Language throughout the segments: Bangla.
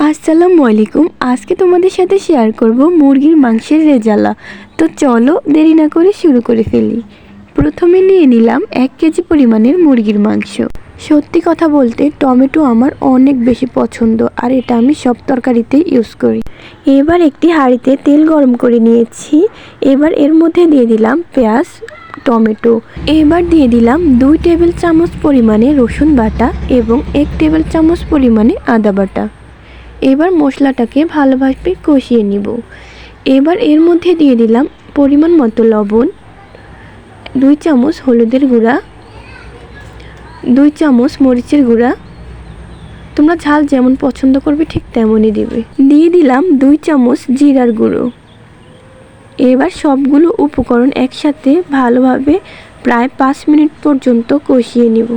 আসসালামু আলাইকুম। আজকে তোমাদের সাথে শেয়ার করব মুরগির মাংসের রেজালা। তো চলো দেরি না করে শুরু করে ফেলি। প্রথমে নিয়ে নিলাম 1 কেজি পরিমাণের মুরগির মাংস। সত্যি কথা বলতে টমেটো আমার অনেক বেশি পছন্দ, আর এটা আমি সব তরকারিতে ইউজ করি। এবার একটি হাঁড়িতে তেল গরম করে নিয়েছি। এবার এর মধ্যে দিয়ে দিলাম পেঁয়াজ, টমেটো। এবার দিয়ে দিলাম 2 টেবিল চামচ পরিমাণে রসুন বাটা এবং 1 টেবিল চামচ পরিমাণে আদা বাটা। এবার মশলাটাকে ভালোভাবে কষিয়ে নিব। এবার এর মধ্যে দিয়ে দিলাম পরিমাণ মতো লবণ, 2 চামচ হলুদের গুঁড়া, 2 চামচ মরিচের গুঁড়া। তোমরা ঝাল যেমন পছন্দ করবে ঠিক তেমনই দিবে। দিয়ে দিলাম 2 চামচ জিরার গুঁড়ো। এবার সবগুলো উপকরণ একসাথে ভালোভাবে প্রায় 5 মিনিট পর্যন্ত কষিয়ে নিব।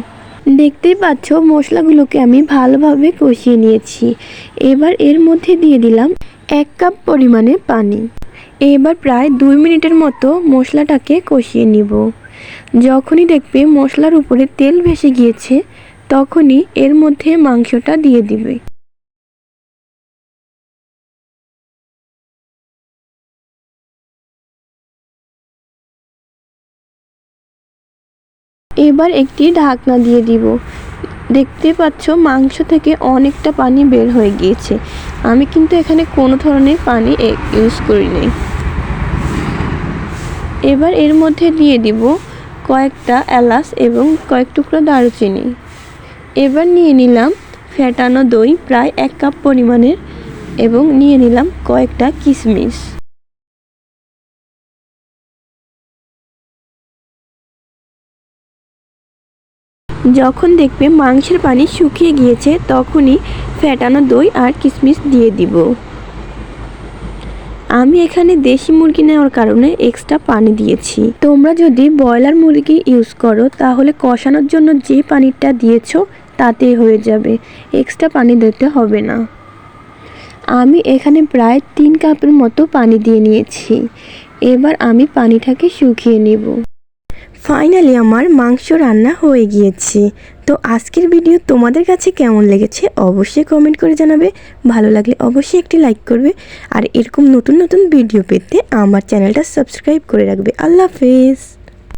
দেখতেই পাচ্ছ মশলাগুলোকে আমি ভালোভাবে কষিয়ে নিয়েছি। এবার এর মধ্যে দিয়ে দিলাম 1 কাপ পরিমাণে পানি। এবার প্রায় 2 মিনিটের মতো মশলাটাকে কষিয়ে নিব। যখনই দেখবে মশলার উপরে তেল ভেসে গিয়েছে তখনই এর মধ্যে মাংসটা দিয়ে দিবে। এবার একটি ঢাকনা দিয়ে দিব। দেখতে পাচ্ছ মাংস থেকে অনেকটা পানি বের হয়ে গিয়েছে। আমি কিন্তু এখানে কোনো ধরনের পানি ইউজ করিনি। এবার এর মধ্যে দিয়ে দিব কয়েকটা এলাচ এবং কয়েক টুকরো দারুচিনি। এবার নিয়ে নিলাম ফেটানো দই প্রায় 1 কাপ পরিমাণের এবং নিয়ে নিলাম কয়েকটা কিশমিশ। যখন দেখবে মাংসের পানি শুকিয়ে গিয়েছে তখনই ফেটানো দই আর কিশমিশ দিয়ে দিব। আমি এখানে দেশি মুরগি নেওয়ার কারণে এক্সট্রা পানি দিয়েছি। তোমরা যদি ব্রয়লার মুরগি ইউজ করো তাহলে কষানোর জন্য যে পানিটা দিয়েছো তাতেই হয়ে যাবে, এক্সট্রা পানি দিতে হবে না। আমি এখানে প্রায় 3 কাপের মতো পানি দিয়ে নিয়েছি। এবার আমি পানিটাকে শুকিয়ে নেব। ফাইনালি আমার মাংস রান্না হয়ে গিয়েছে। তো আজকের ভিডিও তোমাদের কাছে কেমন লেগেছে অবশ্যই কমেন্ট করে জানাবে। ভালো লাগলে অবশ্যই একটি লাইক করবে, আর এরকম নতুন নতুন ভিডিও পেতে আমার চ্যানেলটা সাবস্ক্রাইব করে রাখবে। আল্লাহ হাফেজ।